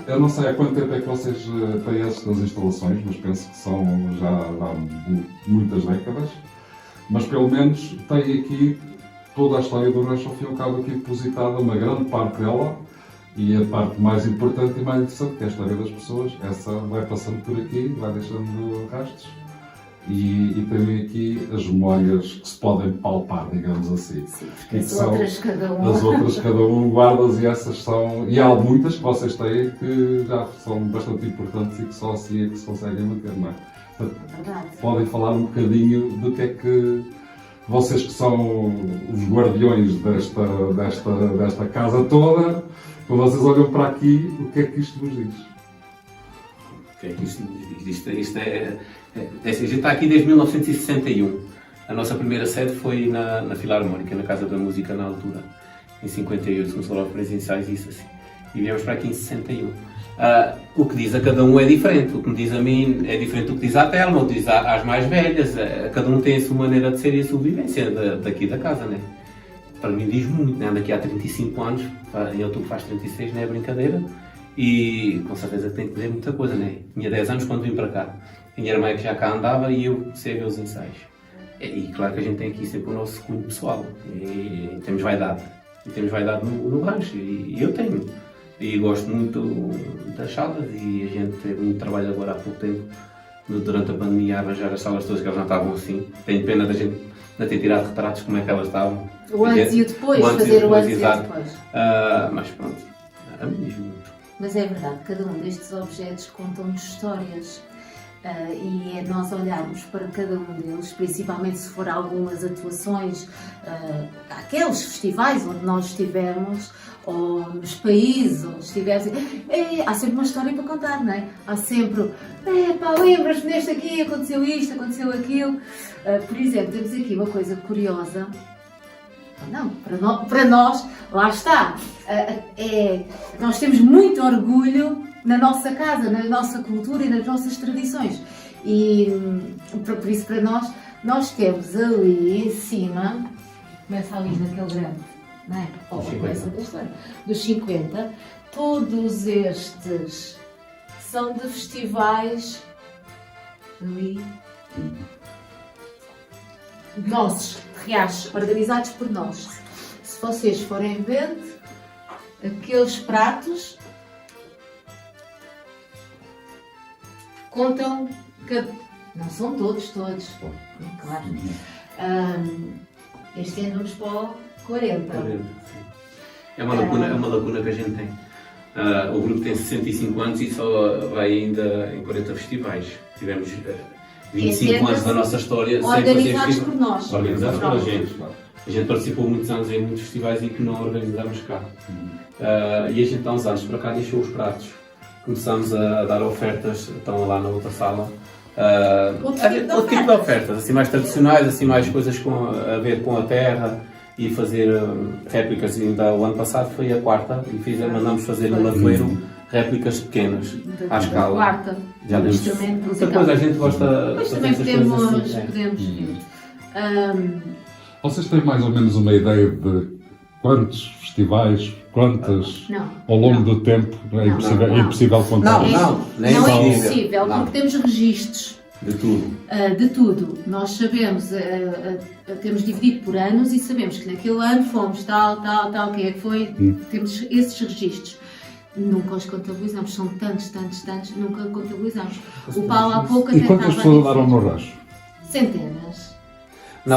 Eu não sei há quanto tempo é que vocês têm estas instalações, mas penso que são já há muitas décadas. Mas pelo menos tem aqui toda a história do Rancho, ao fim e ao cabo, aqui depositada, uma grande parte dela. E a parte mais importante e mais interessante, que é a história das pessoas, essa vai passando por aqui, vai deixando rastros. E também aqui as memórias que se podem palpar, digamos assim. Sim, porque as outras cada um. As outras cada um guardas e essas são. E há muitas que vocês têm que já são bastante importantes e que só assim é que se conseguem manter, não é? Portanto, podem falar um bocadinho do que é que vocês que são os guardiões desta casa toda, quando vocês olham para aqui, o que é que isto vos diz? O que é que isto nos diz? Isto é assim, a gente está aqui desde 1961. A nossa primeira sede foi na Filarmónica, na Casa da Música na altura. Em 58 começou logo para os ensaios e isso assim. E viemos para aqui em 61. O que diz a cada um é diferente. O que me diz a mim é diferente do que diz à Telma, o que diz às mais velhas. Cada um tem a sua maneira de ser e a sua vivência daqui da casa, né? Para mim diz muito, né? Ando aqui há 35 anos, em outubro faz 36, não é brincadeira. E com certeza tem que dizer muita coisa, né? Tinha 10 anos quando vim para cá. A minha irmã é que já cá andava e eu comecei a ver os ensaios. E claro que a gente tem aqui sempre o nosso cunho pessoal. E temos vaidade. E temos vaidade no rancho. E eu tenho. E gosto muito das salas e a gente teve muito trabalho agora há pouco tempo, durante a pandemia, a arranjar as salas todas que elas não estavam assim. Tenho pena da gente não ter tirado retratos como é que elas estavam. O antes e o depois, fazer o antes e o depois. Mas pronto, a mim diz muito. Mas é verdade, cada um destes objetos contam-nos histórias. E é nós olharmos para cada um deles, principalmente se for algumas atuações, aqueles festivais onde nós estivemos, ou nos países onde estivemos, há sempre uma história para contar, não é? Há sempre, lembras-te neste aqui, aconteceu isto, aconteceu aquilo. Por exemplo, temos aqui uma coisa curiosa. Não, para nós, lá está. Nós temos muito orgulho na nossa casa, na nossa cultura e nas nossas tradições. E por isso, para nós temos ali em cima, começa ali naquele grande, não é? Começa da história, dos 50, todos estes são de festivais ali, nossos, reais, organizados por nós. Se vocês forem ver, aqueles pratos contam que não são todos, claro. Este ano vamos para o 40. É uma lacuna que a gente tem. O grupo tem 65 anos e só vai ainda em 40 festivais. Tivemos 25 anos da nossa história sem fazer festivais. Por nós. Organizados pela gente. A gente participou muitos anos em muitos festivais e que não organizámos cá. E a gente há uns anos para cá deixou os pratos. Começámos a dar ofertas, estão lá na outra sala. Outro tipo de ofertas, assim mais tradicionais, assim mais coisas a ver com a terra e fazer réplicas. Ainda o ano passado foi a quarta e mandamos fazer no Lavoeiro réplicas pequenas, à escala. Quarta, já um instrumento musical. Depois a gente gosta de fazer essas coisas assim. Podemos. Vocês têm mais ou menos uma ideia de quantos festivais, quantas ao longo do tempo? É impossível contar. Não é impossível, porque temos registros. De tudo. De tudo. Nós sabemos, temos dividido por anos e sabemos que naquele ano fomos tal, quem é que foi, temos esses registros. Nunca os contabilizamos, são tantos, nunca contabilizamos. O Paulo há pouco até estava a dizer. E quantas pessoas andaram no rancho? Centenas. Na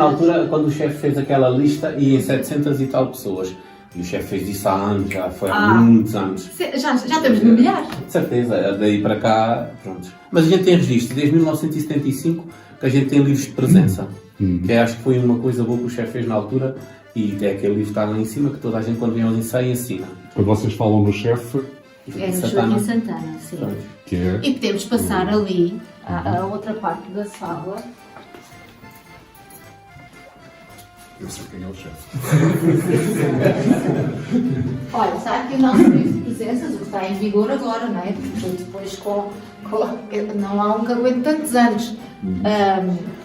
altura, quando o chefe fez aquela lista, ia em 700 e tal pessoas. E o chefe fez isso há anos, já foi há muitos anos. Já estamos no milhar. De certeza, daí para cá, pronto. Mas a gente tem registro, desde 1975, que a gente tem livros de presença. Que acho que foi uma coisa boa que o chefe fez na altura. E é aquele livro que está lá em cima, que toda a gente quando vem aos ensaios ensina. Quando vocês falam no chefe... É no Joaquim Santana, sim. Que é? E podemos passar ali, a outra parte da sala. Eu sei quem é o chefe. Olha, está aqui o nosso livro de presenças, o que está em vigor agora, não é? Porque depois não há um que aguente tantos anos.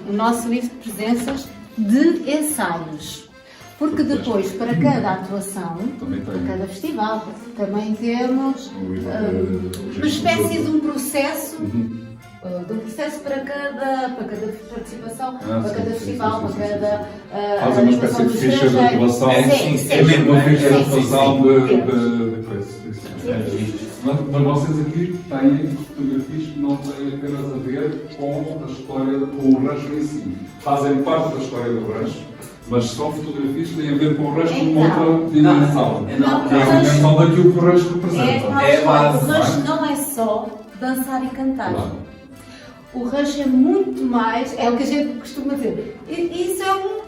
O nosso livro de presenças de ensaios. Porque depois, para cada atuação, Também tem. para cada festival, também temos uma espécie de um processo. De um processo para cada participação, para cada festival, para cada Fazem uma espécie de ficha de atuação. É mesmo uma ficha de sim, atuação sim. de coisa. Mas vocês aqui têm fotografias que não têm apenas a ver com a história, com o rancho em si. Fazem parte da história do rancho, mas são fotografias que têm a ver com o rancho numa outra dimensão. É a dimensão daquilo que o rancho representa. É a base, o rancho não é só dançar e cantar. Claro. O rancho é muito mais, é o que a gente costuma dizer. Isso é um.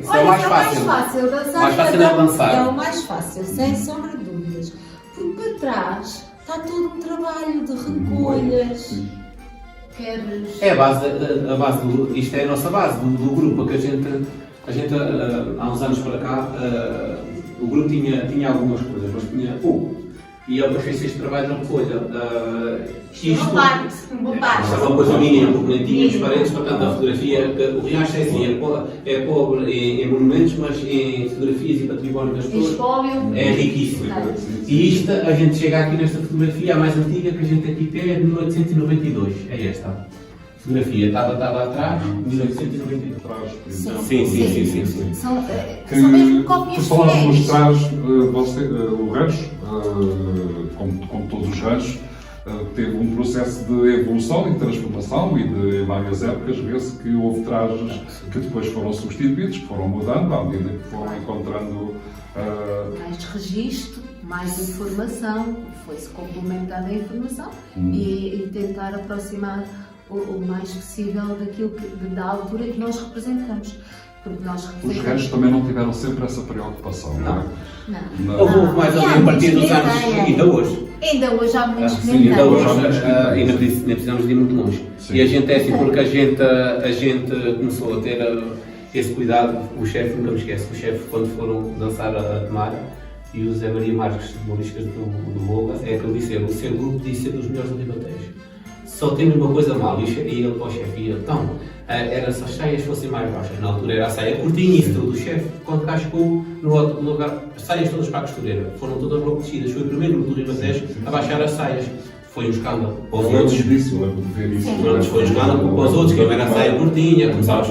Isso é o mais fácil. Dançar Mais e fácil cantar é dançar. é o mais fácil, sem sombra de dúvidas. Porque para trás está todo um trabalho de recolhas. Queres. É a base isto é a nossa base do grupo, que a gente há uns anos para cá, o grupo tinha algumas coisas, mas tinha pouco. E ele fez este trabalho na recolha. Uma parte. Isto é uma coisa mínima, porque nem tínhamos paredes, portanto a fotografia, o Riacho é assim, é pobre em monumentos, mas em fotografias e património das pessoas é riquíssimo. E isto, a gente chega aqui nesta fotografia, a mais antiga que a gente aqui tem é de 1892, é esta. Fotografia, estava atrás, 1892. Sim. São mesmo cópias Por falar dos fiéis. trajes, o rancho, como todos os ranchos, teve um processo de evolução e transformação e de várias épocas vê-se que houve trajes que depois foram substituídos, que foram mudando à medida que foram encontrando Mais registro, mais informação, foi-se complementando a informação e tentar aproximar o mais possível da altura que nós representamos. Porque nós Os representamos. ranchos também não tiveram sempre essa preocupação, não é? Não. Houve mais ali a partir dos anos, ainda hoje. Ainda hoje há muitos que Sim, nem ainda hoje, têm. ainda precisamos de ir muito longe. Sim. E a gente é assim, porque a gente começou a ter esse cuidado. O chefe, nunca me esquece, o chefe, quando foram dançar a Tomar, e o Zé Maria Marques, de Moriscas do Moga, é que ele disse: o seu grupo disse ser dos melhores do Ribatejo. Só tem uma coisa mal, e ele para o chefe, e ele, então, era se as saias fossem mais baixas. Na altura era a saia curtinha, isso tudo. O chefe, quando cá chegou no outro lugar, as saias todas para a costureira, foram todas logo descidas. Foi o primeiro grupo do Ribatejo a baixar as saias. Foi um escândalo para os outros. Disso, lembro de ver isso. Pronto, foi um escândalo para os outros, que não era a saia curtinha, começámos.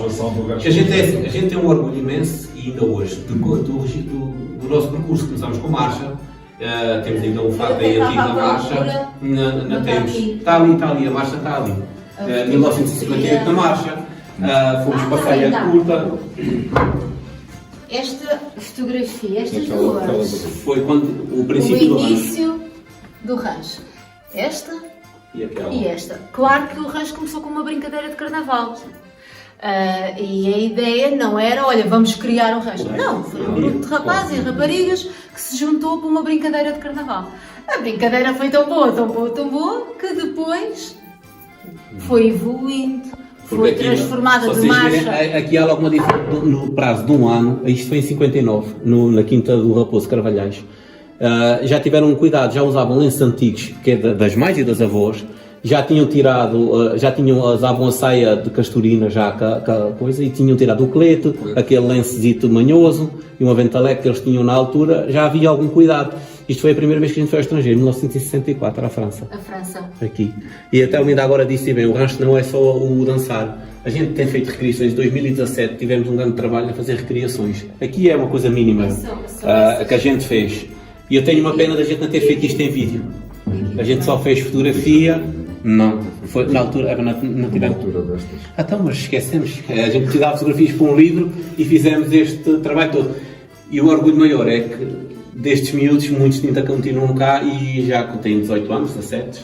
A gente tem um orgulho imenso, e ainda hoje, do nosso percurso. Começámos com marcha. Temos ainda um fato aí antigo da marcha. Está ali, a marcha está ali. 1958 na marcha. Fomos para a saia curta. Esta fotografia, estas duas, Foi quando o princípio do o rancho. início do rancho. Esta E aquela. e esta. Claro que o rancho começou com uma brincadeira de carnaval. E a ideia não era, olha, vamos criar um rancho. Não, foi um grupo de rapazes e raparigas que se juntou para uma brincadeira de carnaval. A brincadeira foi tão boa, que depois foi evoluindo, foi transformada de marcha. Aqui há alguma diferença no prazo de um ano. Isto foi em 59, na Quinta do Raposo Carvalhais. Já tiveram um cuidado, já usavam lenços antigos, que é das mães e das avós. Já tinham usavam a saia de castorina já com a coisa, e tinham tirado o colete, aquele lencezito manhoso e uma ventaleca que eles tinham na altura. Já havia algum cuidado. Isto foi a primeira vez que a gente foi ao estrangeiro, em 1964, à França. A França. Aqui. E até o ainda agora disse bem, o rancho não é só o dançar. A gente tem feito recriações. Em 2017 tivemos um grande trabalho a fazer recriações. Aqui é uma coisa mínima que a gente fez. E eu tenho uma pena da gente não ter feito isto em vídeo. A gente só fez fotografia. Não, foi na altura, não tivemos. Então, mas esquecemos. A gente tirava fotografias para um livro e fizemos este trabalho todo. E o orgulho maior é que destes miúdos, muitos ainda continuam cá e já têm 18 anos, 17,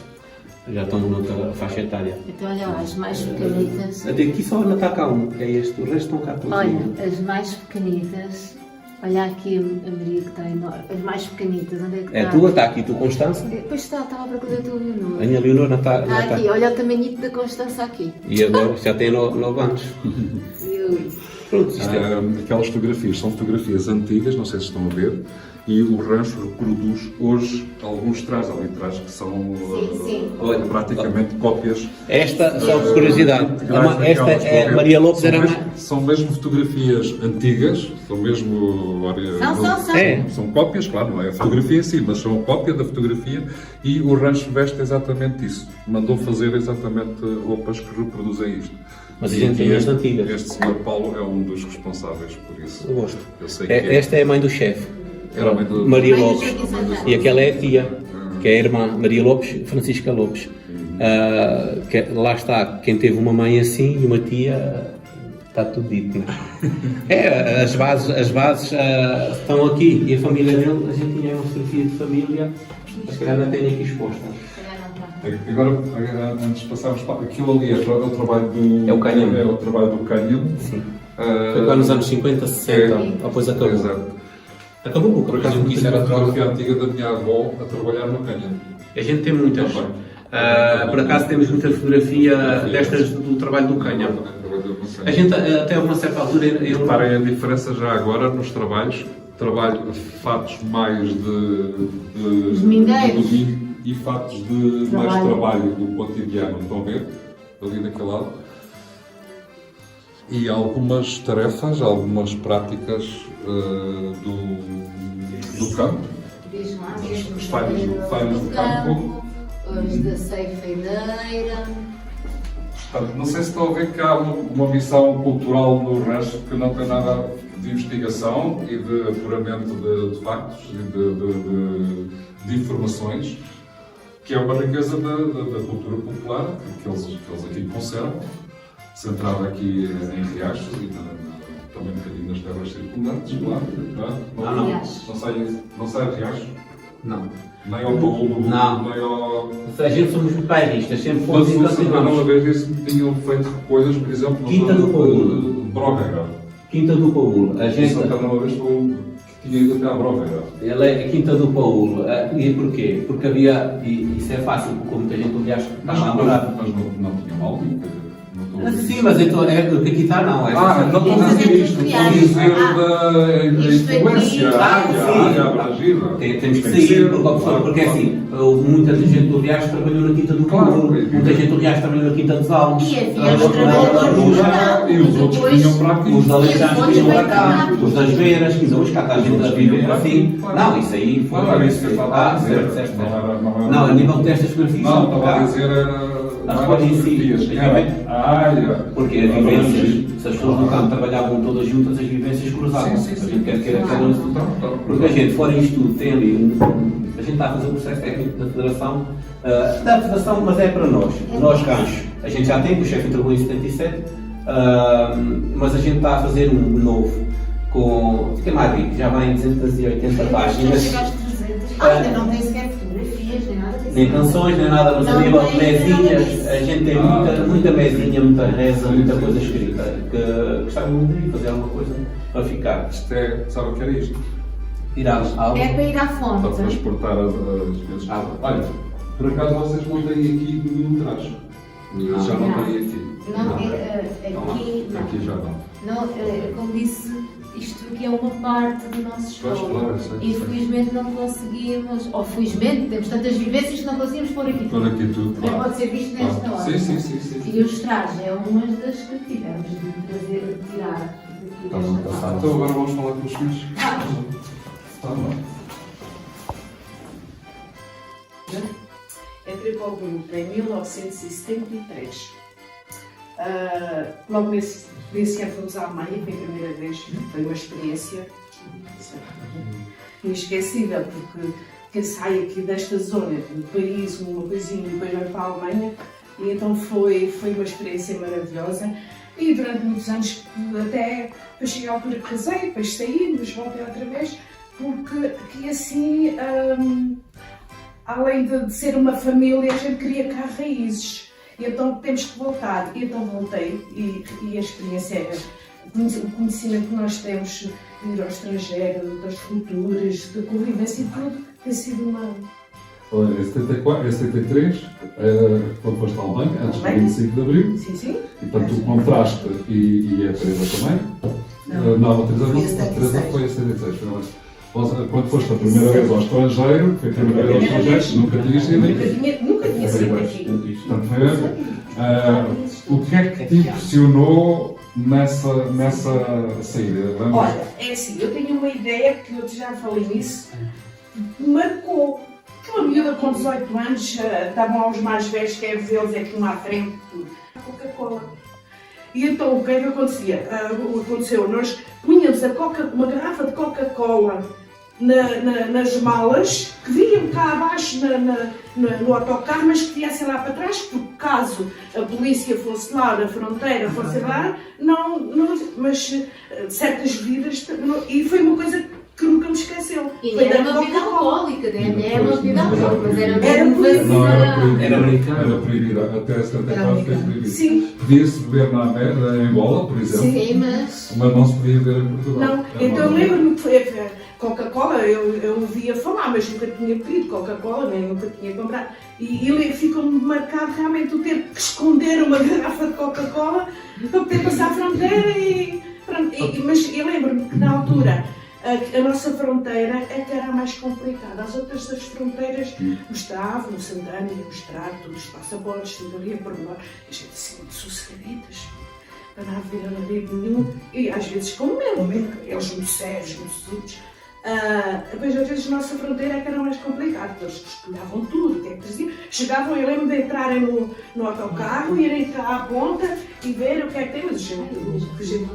já estão noutra faixa etária. Então, olha lá, as mais pequenitas. Até aqui só ainda está cá um, que é este, o resto estão cá todos. Olha, as mais pequenitas. Olha aqui a Maria que está enorme. As mais pequenitas, onde é que está? É a tua, está aqui tu, Constança. Depois estava a procurar a tua Leonor. A minha Leonor não está. Está aqui, olha o tamanhito da Constança aqui. E agora já tem 9 anos. Pronto, isto é. Aquelas fotografias são fotografias antigas, não sei se estão a ver, e o rancho reproduz hoje alguns trajes ali atrás que são sim. praticamente cópias. Esta, só por curiosidade, integrais esta daquelas é que Maria Lopes, são era mesmo, são mesmo fotografias antigas, são mesmo São. É. são cópias, claro, não é a fotografia em si, mas são a cópia da fotografia e o rancho veste exatamente isso. Mandou fazer exatamente roupas que reproduzem isto. Mas a gente tem as antigas. Este senhor Paulo é um dos responsáveis por isso. Eu gosto. Eu sei que é. Esta é a mãe do chefe, Era a mãe do- Maria Mãe do Lopes. chefe, exatamente. E aquela é a tia, que é a irmã Maria Lopes, Francisca Lopes. Lá está, quem teve uma mãe assim e uma tia, está tudo dito, não é? As bases estão aqui e a família dele, a gente tinha uma fotografia de família, mas se calhar não tem aqui exposta. Agora, antes de passarmos para aquilo ali, é o trabalho do... É o cânhamo. É o trabalho do cânhamo. Sim. Foi lá nos anos 50, 60, depois acabou. Exato. Acabou porque Por acaso, a gente isso quis era era a fotografia antiga da minha avó a trabalhar no cânhamo. A gente tem muitas. Também. Por acaso temos muita fotografia destas do trabalho do cânhamo. A gente até uma certa altura eu Reparem a diferença já agora nos trabalhos. Trabalho fatos mais de mingueiros. domingo e fatos de mais trabalho do cotidiano. Estão a ver? Ali naquele lado. E algumas tarefas, algumas práticas do campo. Diz lá, Os falhos do campo. Os da ceifeideira. Portanto, não sei se estão a ver que há uma missão cultural no rancho que não tem nada de investigação e de apuramento de factos e de informações, que é uma riqueza da cultura popular que eles aqui conservam, centrada aqui em Riachos e também um bocadinho nas terras circundantes, claro. Não sai de Riachos? não. Nem ao Paulo, Não. nem ao... A gente somos bairristas, sempre fomos Mas e o Santana uma continuamos. vez disse que tinham feito coisas, por exemplo, na Quinta zona do Paulo. de Brogueira. Quinta do Paulo. A O gente, Santana uma vez falou que tinha ido até à Brogueira. ela é a Quinta do Paulo. E porquê? Porque havia, e isso é fácil, porque como muita gente, aliás, está lá a morar. Mas não tinha mal, quer dizer, não estou a dizer. Sim, mas então, o que aqui está não. Então estou a dizer isto, estou a dizer da Isto influência, aqui- a área abrangida. Temos que sair, porque assim, muita gente do Riacho trabalhou na Quinta do Paulo, muita gente do Riacho trabalhou na Quinta dos Almos, E havia os trabalhadores do campo. E os outros que vinham para aqui. os da Aleixandre Depois vinham para veio cá, para cá. os das Beiras, que hoje cá está a gente a viver assim. Não, isso aí foi. Não era isso que eu estava a dizer. certo. Não era- Não, a nível destas fotografias. Não, estava a dizer era... As fotos em si. Porque as vivências, se as pessoas no campo trabalhavam todas juntas, as vivências cruzavam. Sim, sim, A gente quer queira cada um. Então, Porque a gente, fora isto tudo, tem ali a gente está a fazer o processo técnico da Federação, mas é para nós cães. A gente já tem, o chefe entregou em 77, mas a gente está a fazer um novo, fica mais rico, já vai em 280 Já páginas. chegaste a 300. Ainda não tem sequer fotografias, nem nada disso. Nem canções, nem nada, mas a Não nível de tem nada mesinhas, disso. a gente tem muita mesinha, muita reza, muita coisa escrita, que gostava muito de fazer alguma coisa para ficar. Isto é, sabe o que era isto? Tirar água. É para ir à Para fonte. transportar as vezes. Olha, por acaso vocês não têm aqui nenhum traje. Já não têm aqui. Não, aqui não. Aqui já não. Não, como disse, isto aqui é uma parte do nosso Pois, show. claro, eu sei. Infelizmente não conseguimos, ou felizmente temos tantas vivências que não conseguimos pôr aqui Por tudo. aqui tudo. Também claro. pode ser visto nesta Claro. hora. Sim. E os trajes é uma das que tivemos de trazer, de tirar daqui Está bom, desta passado. sala. Então agora vamos falar com os filhos. Tá bom. Entrei para o grupo em 1973. Logo nesse ano fomos à Alemanha, foi a primeira vez, foi uma experiência inesquecível, porque quem sai aqui desta zona do país, uma coisinha, e depois vai para a Alemanha, e então foi uma experiência maravilhosa. E durante muitos anos, até cheguei à altura que casei, depois saí, mas voltei outra vez, porque aqui assim, além de ser uma família, a gente queria cá raízes. E então temos que voltar. E então voltei e a experiência é o conhecimento que nós temos de ir ao estrangeiro, das culturas, da convivência e tudo, tem sido uma... Olha, em 74, em 73, quando foste à Alemanha, antes do Alemanha? 25 de Abril, Sim. e portanto tu contraste e a Teresa também. Não, a Teresa Foi a não, a 76. Teresa foi a 76. Foi ela. Quando foste a primeira vez ao estrangeiro, foi a primeira vez ao estrangeiro, nunca tinhas sido aqui. Nunca tinha sido aqui. Portanto, o que é que te impressionou nessa saída? Vamos... Olha, é assim, eu tenho uma ideia que eu já falei nisso, marcou. Uma miúda com 18 anos, estavam aos mais velhos, que é vê-los aqui uma à frente, Coca-Cola. E então o que é que acontecia? Aconteceu, nós punhamos uma garrafa de Coca-Cola nas malas, que vinham cá abaixo no autocarro, mas que viessem lá para trás, porque caso a polícia fosse lá na fronteira, fosse lá, mas certas vidas, e foi uma coisa que nunca me esqueceu. E não Foi era da uma bebida Coca-Cola. alcoólica, né? Era uma bebida alcoólica, mas era Era mesmo Não, vazia. Era americano. Era proibida. Até 74 foi proibido. Sim. Podia-se beber em Angola, por exemplo, Sim, mas... mas não se podia beber em Portugal. Não, então eu lembro-me que foi Coca-Cola, eu ouvia falar, mas nunca tinha pedido Coca-Cola, nem nunca tinha comprado. E ficou-me marcado realmente o ter que esconder uma garrafa de Coca-Cola para poder passar a fronteira e pronto. Mas eu lembro-me que na altura a nossa fronteira é que era a mais complicada. As outras das fronteiras mostravam, o Santana ia mostrar todos os passaportes, tudo ali a pormenor. E a gente assim, sossegaditas, para não haver nariz nenhum. E às vezes com medo, eles muito sérios, muito sujos. Depois às vezes a nossa fronteira é que era mais complicada, porque eles escolhavam tudo, o que é que traziam. Chegavam, eu lembro de entrarem no autocarro, irem cá à ponta e ver o que é que tem, mas a gente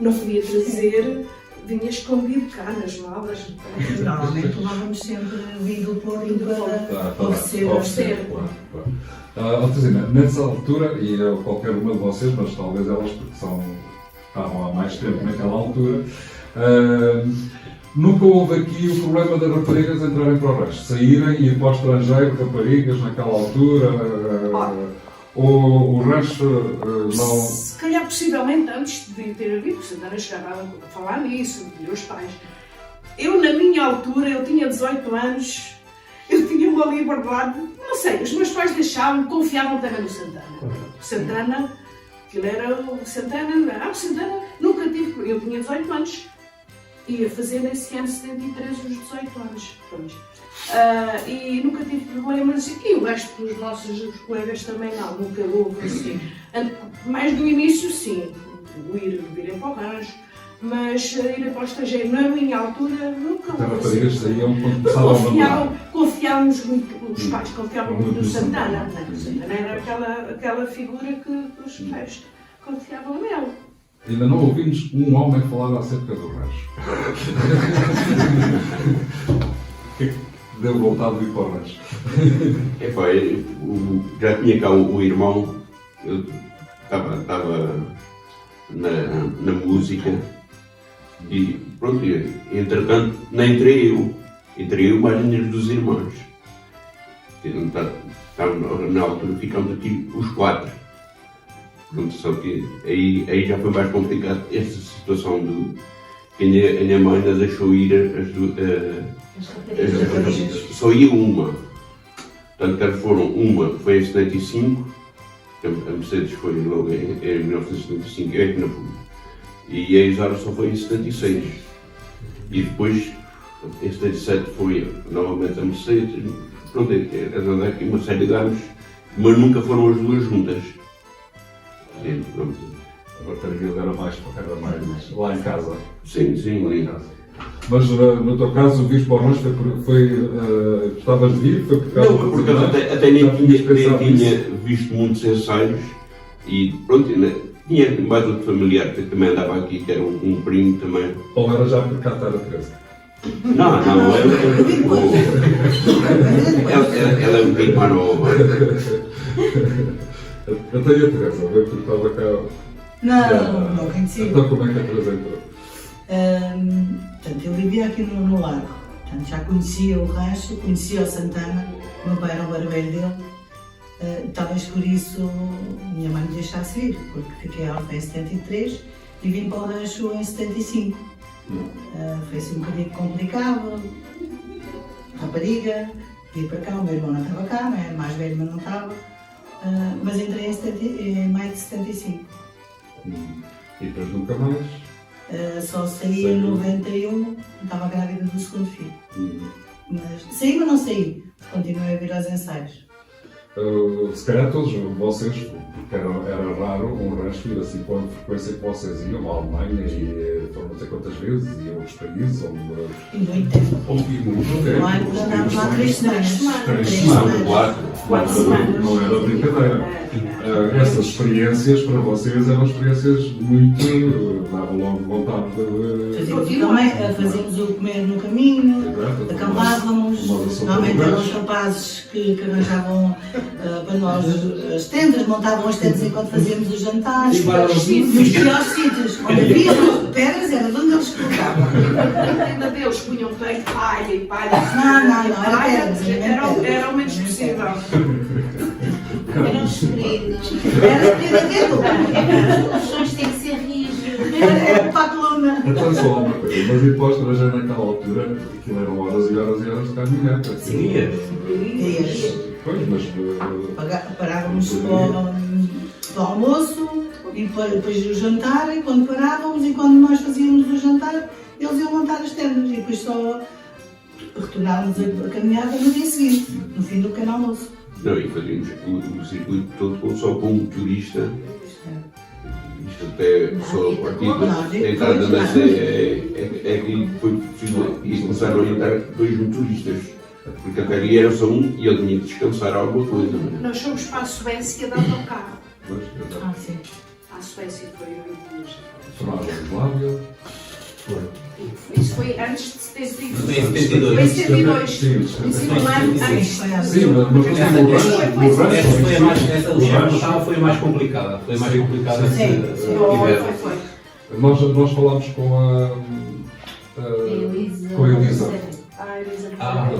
não podia trazer. Vinha escondido cá nas malas. Normalmente levávamos sempre vinho do Porto para oferecer. Tazina, nessa altura, e qualquer uma de vocês, mas talvez elas porque estavam há mais tempo naquela altura, nunca houve aqui o problema das raparigas entrarem para o resto, saírem e ir para o estrangeiro, raparigas naquela altura, ou o resto não... Se calhar, possivelmente, antes de ter havido, porque Santana chegava a falar nisso, de meus pais. Eu, na minha altura, eu tinha 18 anos, eu tinha uma liberdade, não sei, os meus pais deixavam, confiavam também no Santana. O Santana, aquilo era o Santana, o Santana nunca tive, eu tinha 18 anos, ia fazer nesse ano 73 os 18 anos. Pronto. E nunca tive problemas, e o resto dos nossos colegas também não, nunca houve assim. Mais no início, sim, irem para o rancho, mas irem para o estrangeiro, na minha altura, nunca As houve. raparigas saíam quando começavam a namorar. Confiávamos muito, os pais confiavam muito no Santana. O Santana era aquela figura que os pais confiavam nele. Ainda não ouvimos um homem falar acerca do rancho. O que é que deu vontade de ir para o rancho? Já tinha cá o irmão, eu estava na música e pronto, entretanto não entrei eu mais nenhum dos irmãos. Na altura ficamos aqui os 4. Pronto, só que aí já foi mais complicado essa situação do que a minha mãe ainda deixou ir só ia uma. Portanto, elas foram uma, foi em 75, a Mercedes foi logo em 1975, eu é que não fui. E a Isara só foi em 76. E depois, em 77, foi novamente a Mercedes. Pronto, andei aqui uma série de anos, mas nunca foram as duas juntas. E, pronto. A bateria era mais lá em casa. Sim, Lá em casa. Mas no teu caso, o vir para o rancho gostavas de vir? Foi por causa não, porque eu até nem tinha visto muitos ensaios e pronto, tinha mais outro familiar que também andava aqui, que era um primo também. Ou era já por cá estar a Teresa? Não, ela é um bocadinho mais nova. Até a Teresa, veio porque estava cá. Não conhecia. Então como é que a Teresa entrou? Portanto, eu vivia aqui no Largo. Portanto, já conhecia o rancho, conhecia o Santana, o meu pai era o barbeiro dele. Talvez por isso minha mãe me deixasse vir, porque fiquei órfã em 73 e vim para o rancho em 75. Foi assim um bocadinho complicado, rapariga, ia para cá, o meu irmão não estava cá, não era mais velho, mas não estava. Mas entrei em maio de 75. E depois nunca mais? Só saí em 91, estava grávida do segundo filho. Mas saí, mas não saí. Continuei a vir aos ensaios. Se calhar todos vocês, porque era raro um rancho ir assim com a frequência que vocês iam à Alemanha e foram não sei quantas vezes e a outros países onde. E muito tempo. Onde e muito tempo. Não é? Andámos lá 3 semanas. 3 Três semanas. semanas. 4 semanas. Não era brincadeira. Essas experiências para vocês eram experiências muito. Davam logo vontade de. Fazíamos o comer no caminho, acampávamos. Normalmente eram os rapazes que arranjavam para nós as tendas, montavam as tendas enquanto fazíamos os jantares. Nos piores sítios, onde havia pedras, era de onde eles colocavam. Ainda Deus punham peito, palha e palha. Não, era pedras. Era o menos possível. Eram escolhidos. Era pedra dentro. Os sons têm que ser rígidos. Era para a coluna. Então só uma coisa, mas e para o estrangeiro naquela altura, aquilo eram horas e horas e horas de caminhonete. Dias. Pois, mas. Parávamos para o almoço e depois o jantar, e quando parávamos e quando nós fazíamos o jantar, eles iam montar as tendas e depois só retornávamos a caminhada no dia seguinte, no fim do pequeno almoço. Não, e fazíamos o circuito todo só com um turista. Isto até só a partir da entrada, mas é que foi possível e começaram a entrar 2 motoristas. Porque até ali era só um e ele tinha que descansar alguma coisa. Nós fomos para a Suécia de autocarro. Sim. A Suécia foi 8 dias. Foram à Jugoslávia. Foi. Isso foi antes de 72. Foi em 72. Foi em 72. Sim, Isso foi um ano antes. Sim, mas Essa legislação foi a mais complicada. Foi a mais complicada que tiveram. Foi. nós falámos com a Elisa. com a Elisa. A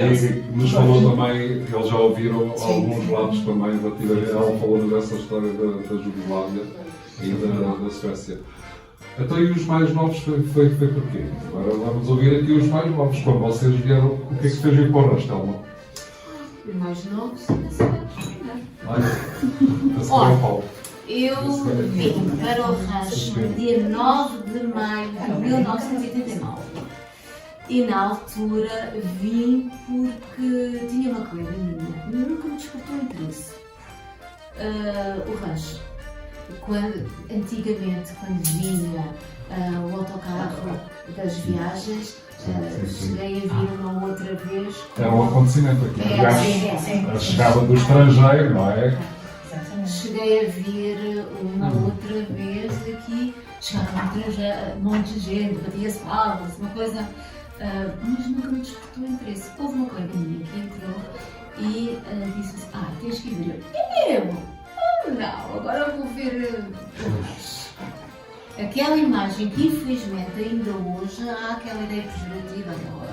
Elisa. E nos falou também, eles já ouviram Sim. alguns lados também relativamente. Ela falou dessa história da Jugoslávia e da Suécia. Então, e os mais novos foi porquê? Agora vamos ouvir aqui os mais novos. Quando vocês vieram, o que é que se fez em Porras, Telma? Os mais novos, não sabemos. Olha, a senhora Olha. Paulo. Eu vim para o rancho no dia 9 de maio de 1989. E na altura vim porque tinha uma colega minha, nunca me despertou interesse. O rancho. Antigamente, quando vinha o autocarro das viagens, cheguei a vir uma outra vez. Era um acontecimento aqui. Sim. A chegada do estrangeiro, não é? Cheguei a vir uma outra vez aqui, chegava um monte de gente, batia-se palmas, uma coisa, mas nunca me despertou interesse. Houve uma colega minha que entrou e disse assim, tens que ir ver. Eu? Não, agora vou ver aquela imagem que infelizmente ainda hoje há aquela ideia pejorativa dela.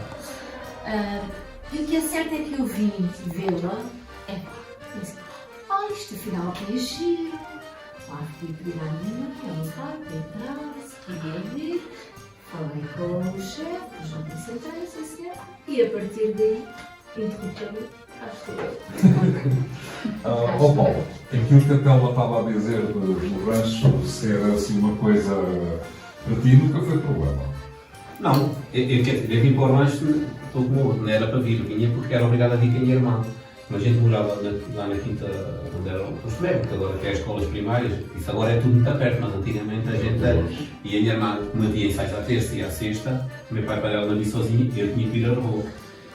E o que é certo é que eu vim vê-la, disse, isto afinal é giro. Lá fui pedir à minha entrar, se queria vir, falei com o chefe, já me sentei, sim senhor, e a partir daí, interruptamente, acho que eu. Paulo, aquilo que a Telma estava a dizer do rancho ser assim uma coisa para ti nunca foi problema. Não, eu vim para o rancho, não era para vir, vinha porque era obrigado a vir com a minha irmã. Mas a gente morava lá na quinta onde era o posto médico, que agora é as escolas primárias, isso agora é tudo muito perto, mas antigamente a gente era. E a minha irmã, como havia ensaios à terça e à sexta, o meu pai para ela ali sozinho, eu tinha que ir a rua.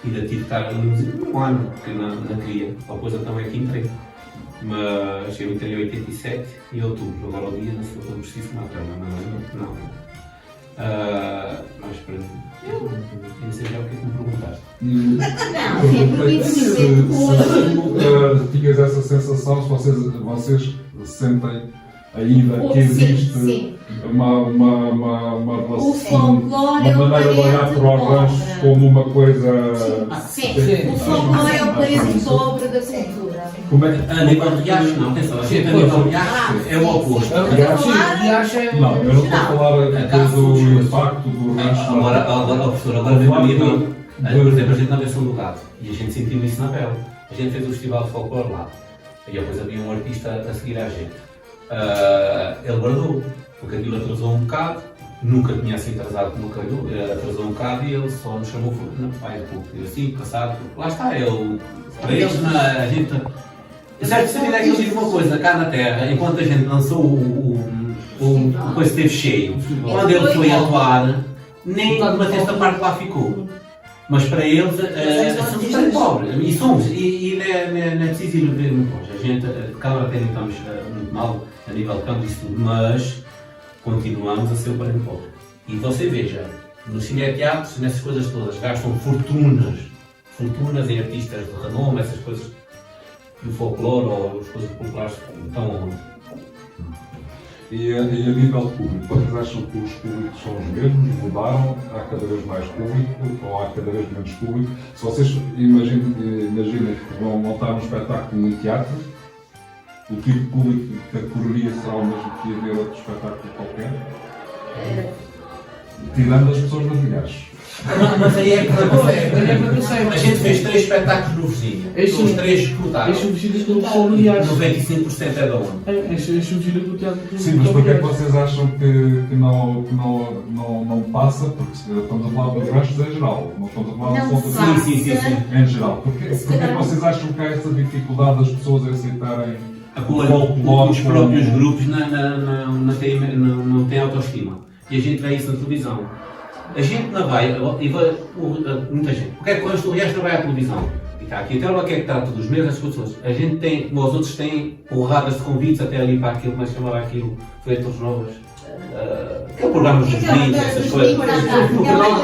Ainda tive que estar um ano, porque não queria, a coisa então é que entrei. Mas eu entrei em 87, em outubro, agora o dia não sei quando preciso matar, não. Mas para mim, eu não sei já o que é que me perguntaste. Não, Se tinhas essa sensação, se vocês sentem ainda que existe uma relação, o folclore uma maneira de olhar para o rancho como uma coisa. Sim, o folclore é o parede pobre da cultura. Como é que. A nível de riacho, não, atenção, a gente a nível de riacho é o oposto. Não, eu não estou a falar do impacto do rancho. Agora, professor, agora vem para mim, por exemplo, a gente na versão do gato, e a gente sentiu isso na pele. A gente fez o festival de folclore lá, e depois havia um artista a seguir à gente. Ele guardou, porque aquilo atrasou um bocado, nunca tinha sido atrasado no calhou, atrasou um bocado e ele só nos chamou, não, pai, eu assim, passado, lá está, ele, para eles, a gente, certo, se é que ele diz uma coisa, cá na Terra, enquanto a gente lançou o coisa esteve cheio, quando ele foi atuar, nem uma terça parte lá ficou. Mas para eles, somos tão pobres, e somos, e não é preciso ir ver muito longe. A gente, cada até estamos muito mal a nível de campo disso tudo, mas continuamos a ser o parente pobre. E você veja, nos cineteatros, nessas coisas todas, gastam fortunas em artistas de renome, essas coisas do folclore ou as coisas populares estão onde? E a nível público, vocês acham que os públicos são os mesmos, mudaram, há cada vez mais público ou há cada vez menos público? Se vocês imaginem que vão montar um espetáculo no teatro, o tipo de público que acorreria será o mesmo que ia ver outro espetáculo qualquer? Tirando as pessoas das milhares. Mas aí é que a gente fez 3 espetáculos no vizinho, os 3 escutaram. Este vigília do familiares. 95% é da onde? Este vigília do teatro. Sim, mas porquê é que vocês acham que não passa? Porque estamos a falar dos restos em geral, não estamos a falar Não só dos passa. Sim. em geral. Porquê é que vocês acham que há essa dificuldade das pessoas a aceitarem Os próprios grupos não têm autoestima. E a gente vê isso na televisão. A gente não vai, muita gente, porque é que o resto não vai à televisão? E está aqui, até lá que é que está todos os meses, as pessoas. A gente tem, como os outros têm, porradas de convites até ali para aquilo, como é que chamava aquilo, Feitas Novas. Aquele programa dos vinhos, essas coisas. O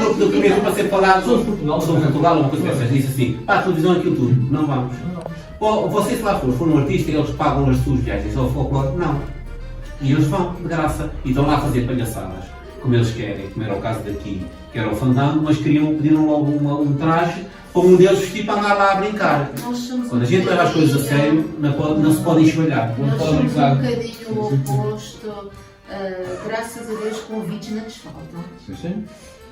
grupo do primeiro para ser falado sobre Portugal, uma coisa dessas, disse assim, para a televisão aquilo tudo, não vamos. Ou vocês se lá foram um artista e eles pagam as suas viagens ao folclore? Não. E eles vão, de graça, e estão lá a fazer palhaçadas, como eles querem, como era o caso daqui, que era o fandango, mas pediram logo um traje para um deles vestir para andar lá a brincar. Quando a gente leva as coisas a sério, não se pode enxovalhar. Nós somos um bocadinho o oposto, graças a Deus convites não nos faltam. Sim.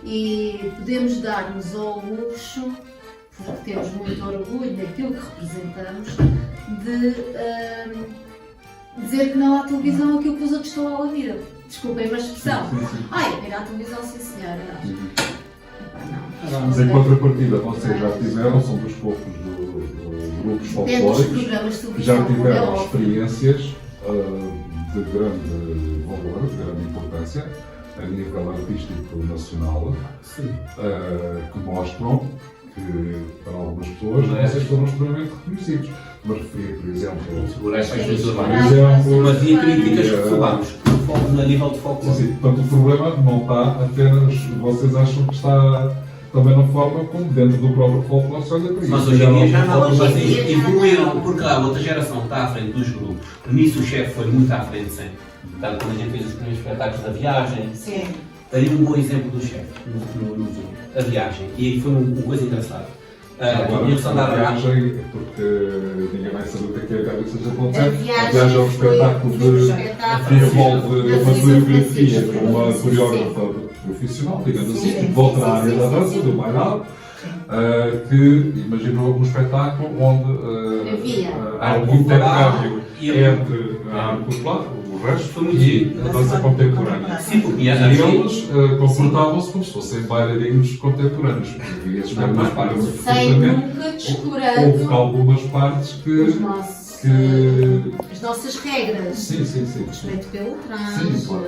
E podemos dar-nos ao luxo, porque temos muito orgulho daquilo que representamos, de dizer que não há televisão aquilo que os outros estão a ouvir. Desculpem a expressão. Ai, ir à televisão, sim senhora. Não. Mas em contrapartida, vocês já tiveram, são dos poucos grupos folclóricos que já tiveram experiências de grande valor, de grande importância, a nível artístico nacional, que mostram que para algumas pessoas vocês foram extremamente reconhecidos. Mas referia, por exemplo, Mas e críticas que falamos, a nível de folclore. Sim. Portanto, o problema não está apenas, vocês acham que está também na forma como dentro do próprio folclore se olha para isso. Mas hoje em dia já não, mas evoluíram, porque a outra geração está à frente dos grupos. Nisso o chefe foi muito à frente sempre. Portanto, quando a gente fez os primeiros espetáculos da viagem, daí um bom exemplo do chefe, a viagem. E aí foi uma coisa engraçada. Agora, a viagem, porque ninguém vai saber o que é a cabeça de acontecer. A viagem é um espetáculo que envolve uma coreografia com uma coreógrafa profissional, digamos assim, que volta à área da dança, do bailado, que imaginou um espetáculo onde há um intercâmbio entre a arte popular, o resto, e a dança contemporânea. E eles comportavam-se como se fossem bailarinos contemporâneos. Sem nunca descurando Houve algumas partes que as nossas regras. Sim. Respeito pelo trânsito. Sim, claro.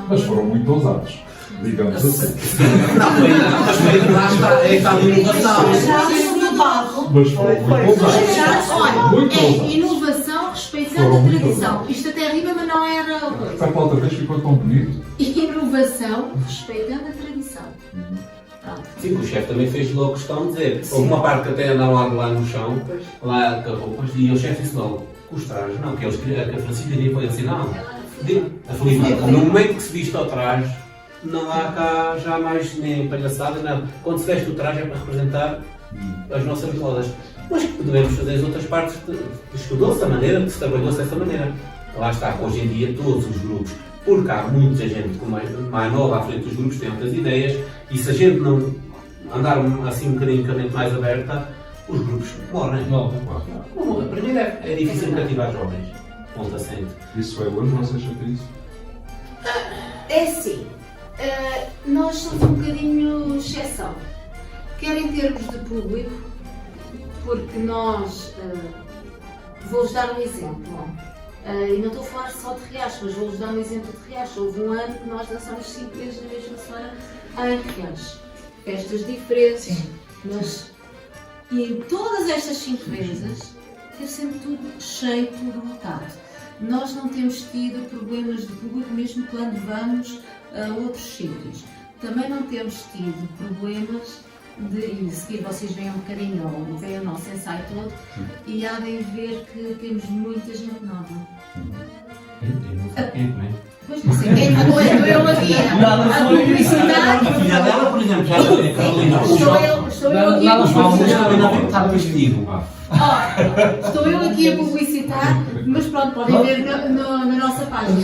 Mas foram muito ousados, digamos assim. Mas foi lá está a inovação. Mas foram muito ousados. Olha, inovação respeitando a tradição. Isto até rima, mas não era a coisa. Essa outra vez ficou tão bonito. Inovação respeitando a tradição. Sim, o chefe também fez logo questão de dizer. Houve uma parte que até andaram lá no chão, lá com roupas, e o chefe disse logo, com os trajes, não, que eles queriam, que a Francisca queria foi assim, não. A Felipe, no momento que se viste ao traje, não há cá já mais nem palhaçada, nada. Quando se veste o traje é para representar as nossas rodas. Mas que devemos fazer as outras partes, estudou-se da maneira, que se trabalhou-se dessa maneira. Lá está, hoje em dia todos os grupos, porque há muita gente com mais nova à frente dos grupos, tem outras ideias, e se a gente não andar assim um bocadinho com a mente mais aberta, os grupos morrem. Primeiro é difícil cativar jovens, ponto assente. Isso é hoje, vocês sentem isso? É sim. Nós somos um bocadinho exceção, quer em termos de público, porque nós, vou-vos dar um exemplo, e não estou a falar só de Riacho, mas vou-vos dar um exemplo de Riacho. Houve um ano que nós dançámos 5 vezes na mesma semana em Riacho, festas diferentes, mas e em todas estas 5 vezes teve sempre tudo cheio, tudo lotado. Nós não temos tido problemas de público mesmo quando vamos a outros sítios. Também não temos tido problemas de, e a seguir vocês veem um bocadinho, ou veem o nosso ensaio todo, e há de ver que temos muita gente nova. Pois não sei quem, estou eu aqui a publicitar. A filha dela, por exemplo, já é Carolina. Estou eu aqui a publicitar. Está vestido. Estou eu aqui a publicitar, mas pronto, podem ver na nossa página.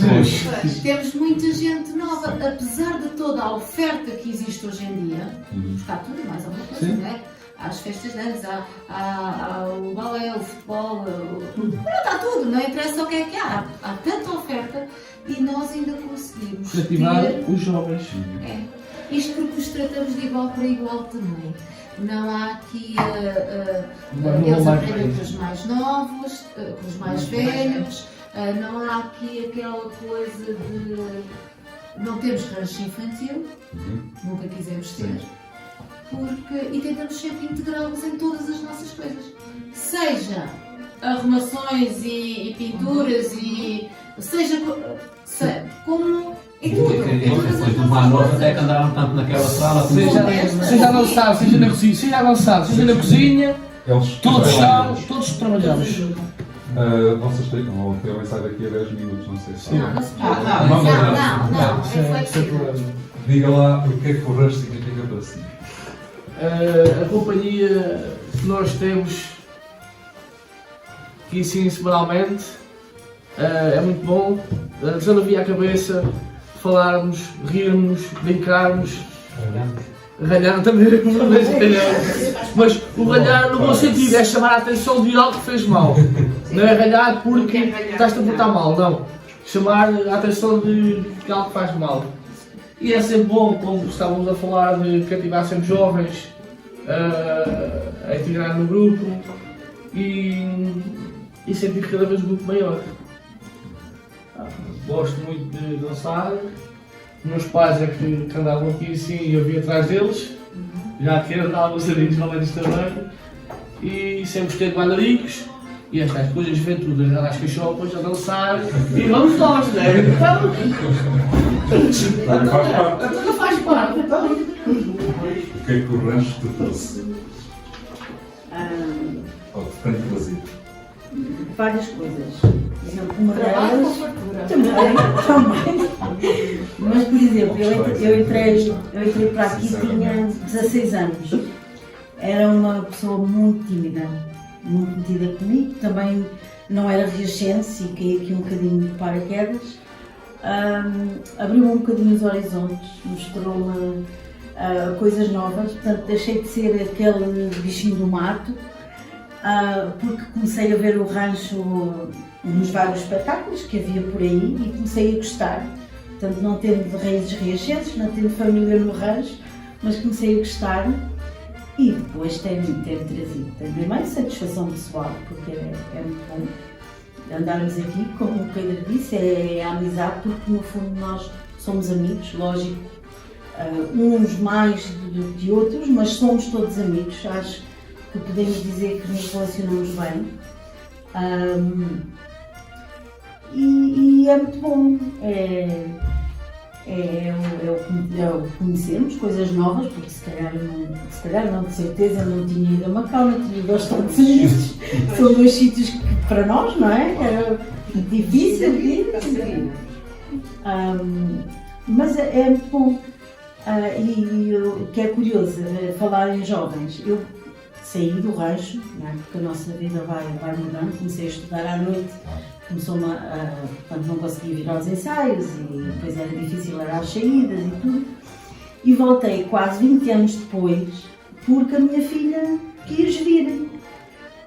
Temos muita gente nova, apesar de toda a oferta que existe hoje em dia, buscar tudo e mais alguma coisa, não é? Há as festas de anos, há o balé, o futebol, está tudo, não interessa o que é que há. Há tanta oferta e nós ainda conseguimos Cativar ter... os jovens. É. Isto porque os tratamos de igual para igual também. Não há aqui. Eles aprendem com os mais novos, com os mais velhos, não há aqui aquela coisa de. Não temos rancho infantil, nunca quisemos ter, e tentamos sempre integrá-los em todas as nossas coisas. Seja arrumações e pinturas, e seja como. Depois do Mar Norte até que andaram tanto naquela sala. Seja avançado, seja na cozinha, seja avançado, seja na cozinha, todos trabalhamos. Vocês têm um ensaio daqui a 10 minutos, não sei se. Não, é flexível. Diga lá o que é que o rancho significa para si. A companhia que nós temos aqui assim semanalmente é muito bom, desanavia a cabeça, falarmos, rirmos, brincarmos, ralhar também, mas o ralhar no bom sentido é chamar a atenção de algo que fez mal, não é ralhar porque estás-te a portar mal, não, chamar a atenção de algo que faz mal. E é sempre bom, como estávamos a falar, de cativar sempre jovens a integrar no grupo e sentir cada vez um grupo maior. Gosto muito de dançar, meus pais é que andavam aqui assim e eu vim atrás deles, já que andavam os amigos valentes também, e sempre gostei de bailaricos, e estas coisas juventudes, já nas cachopas a dançar, e vamos nós, não é? Então faz parte, então. O que é que o rancho te trouxe? Ou te tem trazido? Várias coisas. Por exemplo, uma Trabalho delas. com fartura. Também. Mas, por exemplo, eu entrei para aqui e tinha 16 anos. Era uma pessoa muito tímida, muito metida comigo. Também não era riachense e caí aqui um bocadinho de paraquedas. Abriu-me um bocadinho os horizontes, mostrou-me coisas novas. Portanto, deixei de ser aquele bichinho do mato. Porque comecei a ver o rancho nos vários espetáculos que havia por aí e comecei a gostar. Portanto, não tendo de raízes riachenses, não tendo família no rancho, mas comecei a gostar e depois tem-me trazido também satisfação pessoal, porque é muito bom andarmos aqui, como o Pedro disse, é a amizade, porque no fundo nós somos amigos, lógico, uns mais do que outros, mas somos todos amigos, acho que podemos dizer que nos relacionamos bem. E é muito bom, o conhecermos coisas novas, porque se calhar não, de certeza não tinha ido a Macau, não tinha ido aos Estados Unidos, são dois sítios que para nós, não é? Era difícil de ir, mas é muito bom. E o que é curioso, falar em jovens, eu saí do rancho, não é? Porque a nossa vida vai mudando, comecei a estudar à noite, portanto não conseguia vir aos ensaios e depois era difícil ir às saídas e tudo. E voltei quase 20 anos depois, porque a minha filha quis vir,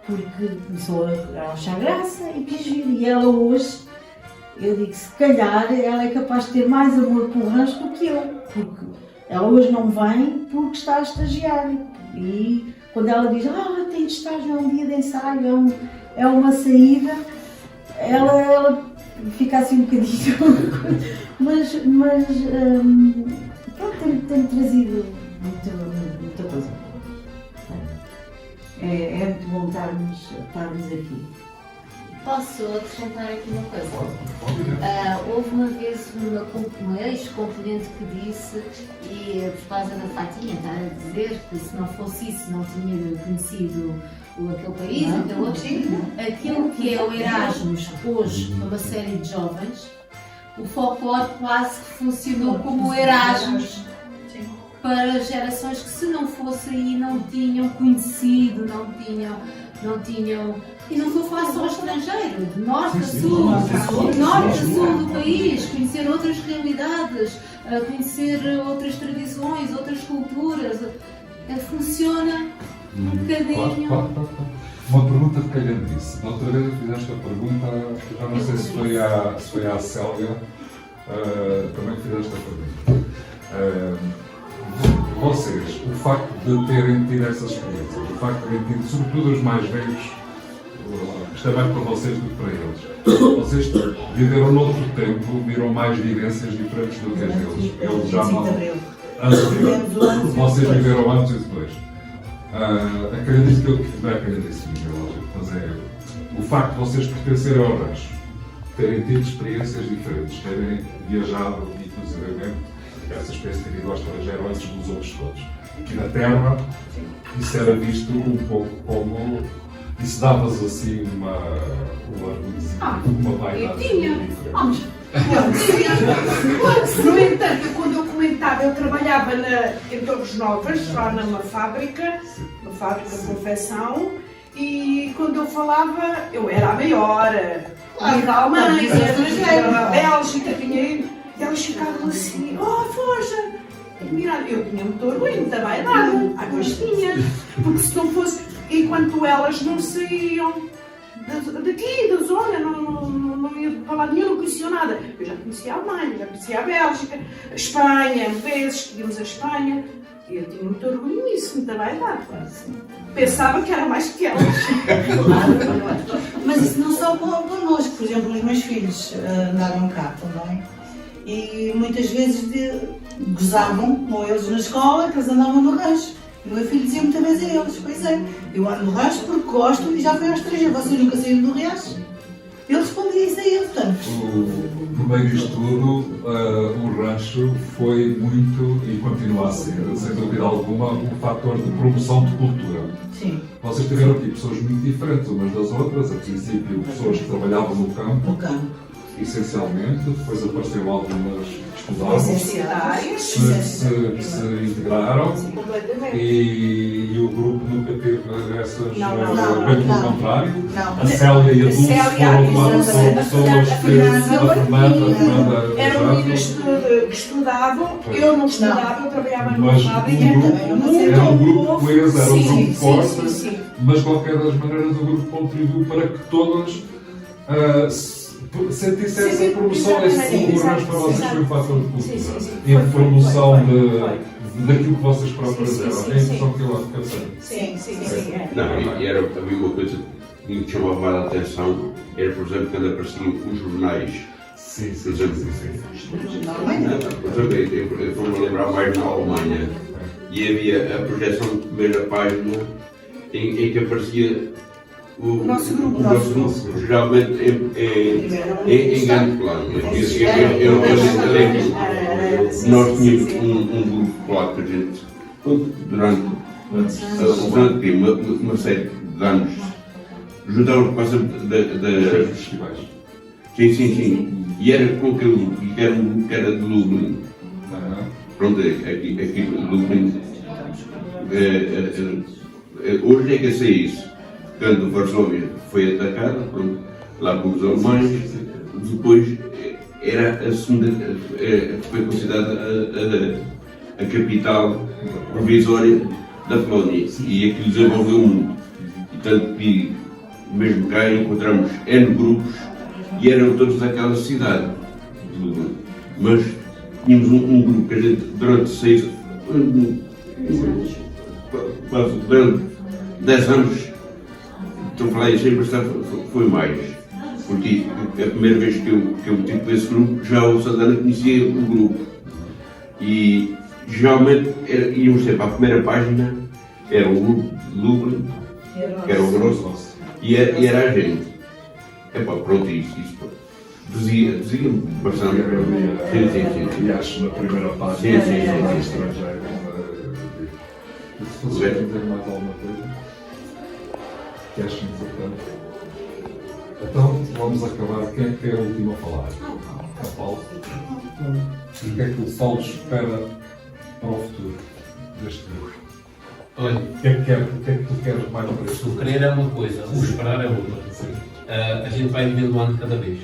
porque começou a achar graça e quis vir. E ela hoje, eu digo, se calhar ela é capaz de ter mais amor pelo rancho do que eu. porque ela hoje não vem porque está a estagiar. E quando ela diz, tem de estágio, é um dia de ensaio, é uma saída, ela fica assim um bocadinho. mas pronto, tem trazido muita coisa. É muito bom estarmos aqui. Posso acrescentar aqui uma coisa? Houve uma vez uma ex-componente que disse, e por causa da Fatinha está a dizer que se não fosse isso não tinha conhecido aquele país, aquele outro. Aquilo que é o Erasmus hoje, para uma série de jovens, o folclore quase que funcionou como o Erasmus para gerações que, se não fosse aí, não tinham conhecido, não tinham. E não estou a falar só estrangeiro, de norte a sul, de norte a sul do país, conhecer outras realidades, conhecer outras tradições, outras culturas. Funciona um bocadinho. Claro. Uma pergunta de calhandice. Da outra vez eu fiz esta pergunta, já não sei se foi à Célia, também fiz esta pergunta. Vocês, o facto de terem tido essas experiências, o facto de terem tido, sobretudo os mais velhos, isto é mais para vocês do que para eles. Vocês viveram noutro tempo, viram mais vivências diferentes do que as deles. Eles já não. Vocês viveram antes e depois. A calhandice que eu. Não é a calhandice, mas é o facto de vocês pertencerem ao rancho, terem tido experiências diferentes, terem viajado, inclusivamente, essa experiência de ter ido ao estrangeiro antes dos outros todos. Aqui na Terra, isso era visto um pouco como. Isso dava-vos assim uma vaidade diferente. No entanto, quando eu comentava, eu trabalhava em Torres Novas, lá numa fábrica de confecção, e quando eu falava, eu era a maior, da Alemanha, da Bélgica, e elas ficavam assim, forja! Eu tinha muito orgulho, muita vaidade, pois tinha, porque se não fosse, enquanto elas não saíam daqui, da zona, não ia para lá nenhum, não conhecia nada. Eu já conhecia a Alemanha, já conhecia a Bélgica, a Espanha, vezes íamos a Espanha, e eu tinha muito orgulho nisso, muita vaidade. Pensava que era mais que elas. Mas isso não só connosco, por exemplo, os meus filhos andaram cá também. E muitas vezes gozavam com eles na escola, que eles andavam no rancho. E o meu filho dizia muitas vezes a eles, pois é, eu ando no rancho porque gosto e já fui ao estrangeiro, vocês nunca saíram do riacho? Ele respondia isso a ele, portanto. No meio disto tudo, o rancho foi muito, e continua a ser, sem dúvida alguma, um fator de promoção de cultura. Sim. Vocês tiveram aqui pessoas muito diferentes umas das outras, a princípio pessoas que trabalhavam no campo. No campo. Essencialmente, depois apareceram algumas que estudavam, Essenciais. se integraram Completamente. E o grupo nunca teve essas, Não. bem pelo contrário. Não. A Célia e a Dulce foram pessoas que a Fernanda Eram meninas que estudavam, eu não estudava, eu trabalhava numa mas fábrica. era um grupo coeso, era um grupo forte, Sim. mas de qualquer das maneiras o grupo contribuiu para que todas sentissem essa promoção, esse rancho para vocês foi um fator de cultura e a promoção daquilo que vocês próprios eram. É a impressão que eu tenho. Sim. Não, e era também uma coisa que me chamava a atenção, era, por exemplo, quando apareciam os jornais. Sim. Por exemplo, eu estou-me a lembrar mais na Alemanha, e havia a projeção de primeira página em que aparecia o nosso grupo, geralmente em grande plano. Nós tínhamos um grupo claro que a gente, durante uma série de anos, juntavam por causa Dos festivais. Sim. E era com aquele grupo, que era um grupo que era de Lublin. Pronto, aqui Lublin. Hoje é que eu sei isso. Quando Varsóvia foi atacada, pronto, lá com os alemães, depois era a segunda, foi considerada a capital provisória da Polónia e aquilo desenvolveu muito. E tanto que, mesmo cá, encontramos N grupos e eram todos daquela cidade. Mas tínhamos um grupo que a gente, durante durante 10 anos, estou a falar isso sempre, foi mais. Porque a primeira vez que eu tive com esse grupo, já o Santana conhecia o grupo. E geralmente íamos sempre à primeira página, era o grupo de Lublin, que era o grosso, e era a gente. Epá, pronto, isso dizia bastante. Sim. E acho na primeira página Sim. estrangeiro. Se vocês dizer mais alguma coisa que achem importante. Então vamos acabar. Quem é que é o último a falar? A Paulo. E o que é que o Paulo espera para o futuro deste grupo? Olha, O que é que tu queres mais para este o querer é uma coisa, o esperar é outra. A gente vai vivendo um ano de cada vez.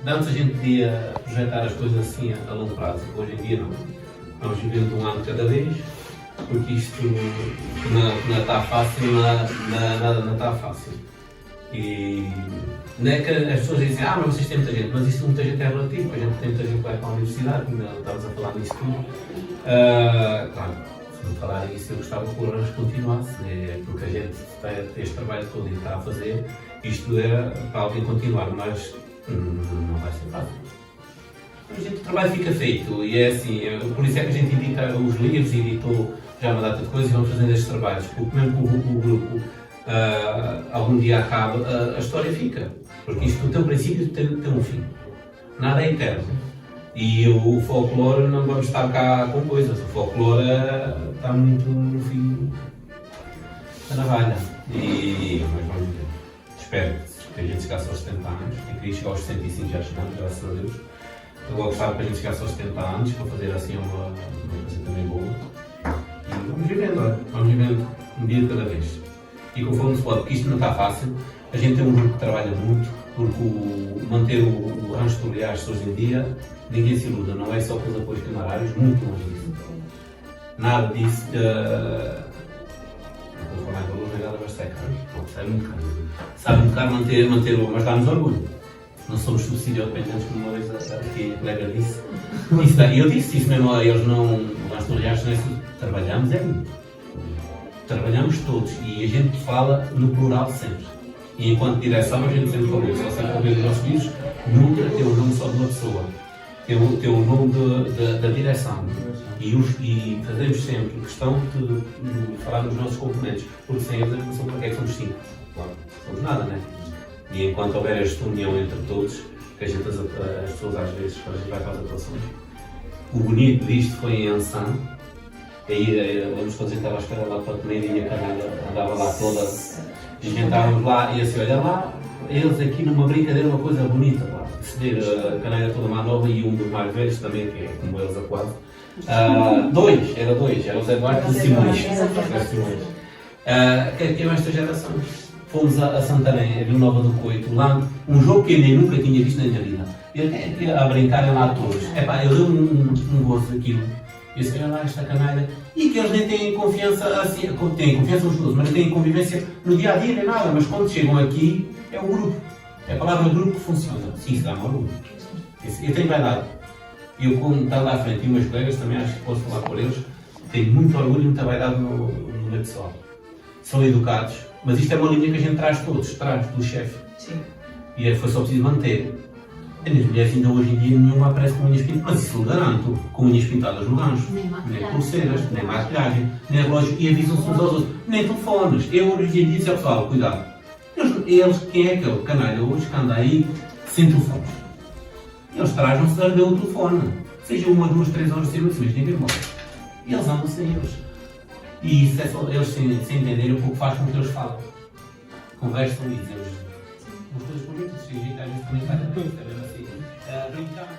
Antes a gente podia projetar as coisas assim a longo prazo, hoje em dia não. Vamos vivendo um ano de cada vez, porque isto não está fácil, nada não está fácil. E não é que as pessoas dizem, mas vocês têm muita gente, mas isso muita gente é relativo, a gente tem muita gente que vai para a universidade, ainda estamos a falar nisso tudo. Claro, se não falar isso eu gostava que o Lourenço continuasse, né? Porque a gente tem este trabalho todo e está a fazer, isto era para alguém continuar, mas não vai ser fácil. O trabalho fica feito e é assim, por isso é que a gente edita os livros, editou já uma data de coisas e vamos fazendo estes trabalhos, porque mesmo que o grupo algum dia acaba, a história fica, porque isto no teu princípio tem um fim, nada é eterno. E o folclore não vamos estar cá com coisas, o folclore está muito no fim da navalha. Mas vamos ver, espero que a gente chegasse aos 70 anos, e queria chegar aos 65 já chegamos, graças a Deus. Eu gostava que a gente chegasse aos 70 anos para fazer assim uma coisa também boa. E vamos vivendo um dia de cada vez. E conforme se pode, porque isto não está fácil, a gente tem um grupo que trabalha muito, porque manter o rancho de Orleás hoje em dia, ninguém se iluda, não é só com os apoios camarários, muito longe disso. Nada disso, não vou falar em valor, nem nada, mas sai caro, sai muito caro. Sabe muito caro manter o, mas dá-nos orgulho. Não somos subsídio-dependentes, como uma vez aqui a colega disse. E eu disse isso mesmo a eles, não, o rancho de Orleás não é assim, trabalhamos muito. Trabalhamos todos e a gente fala no plural sempre. E enquanto direção a gente sempre falou, só sempre ouvir os nossos filhos, nunca tem o nome só de uma pessoa. Tem o nome da direção. E fazemos sempre questão de falar nos nossos componentes, porque sem eles não somos para que é que somos 5. Claro, somos nada, né? E enquanto houver esta união entre todos, que a gente, as pessoas às vezes, quando a gente vai para as atuações, o bonito disto foi em Ansan. Aí, lembro-nos quando a gente estava à espera lá para a Peneirinha, que andava lá toda, e estávamos lá, e assim, olha lá, eles aqui numa brincadeira, uma coisa bonita, lá, ceder a caneira toda mais nova e um dos mais velhos também, que é como eles a quase. Era o Zé Duarte e o Simões. Que é esta geração. Fomos a Santarém, a Vila Nova do Coito, lá, um jogo que eu nem nunca tinha visto na minha vida. A brincarem lá todos. Eu dei um gozo daquilo. E se calhar lá esta canalha, e que eles nem têm confiança assim, têm confiança uns todos, mas não têm convivência no dia a dia nem nada, mas quando chegam aqui é o grupo. É a palavra grupo que funciona. Sim, isso dá-me orgulho. Eu tenho vaidade. Eu, como está lá à frente, e meus colegas também acho que posso falar por eles, tenho muito orgulho e muita vaidade no meu pessoal. São educados, mas isto é uma linha que a gente traz todos, traz do chefe. Sim. E foi só preciso manter. As mulheres ainda hoje em dia nenhuma aparece com unhas pintadas, mas isso eu garanto, com unhas pintadas no rancho, nem pulseiras, nem maquilhagem, nem relógio, e avisam-se uns aos outros, nem telefones. Eu hoje em dia disse ao pessoal, cuidado, eles, quem é aquele canalha hoje que anda aí sem telefones? Eles trajam-se a arder o telefone, seja 1, 2, 3 horas sem mas ninguém morre. E eles andam sem eles. E isso é só eles sem entenderem o que faz com que eles falam. Conversam e dizem umas coisas bonitas, e a gente às vezes também faz assim, brincamos.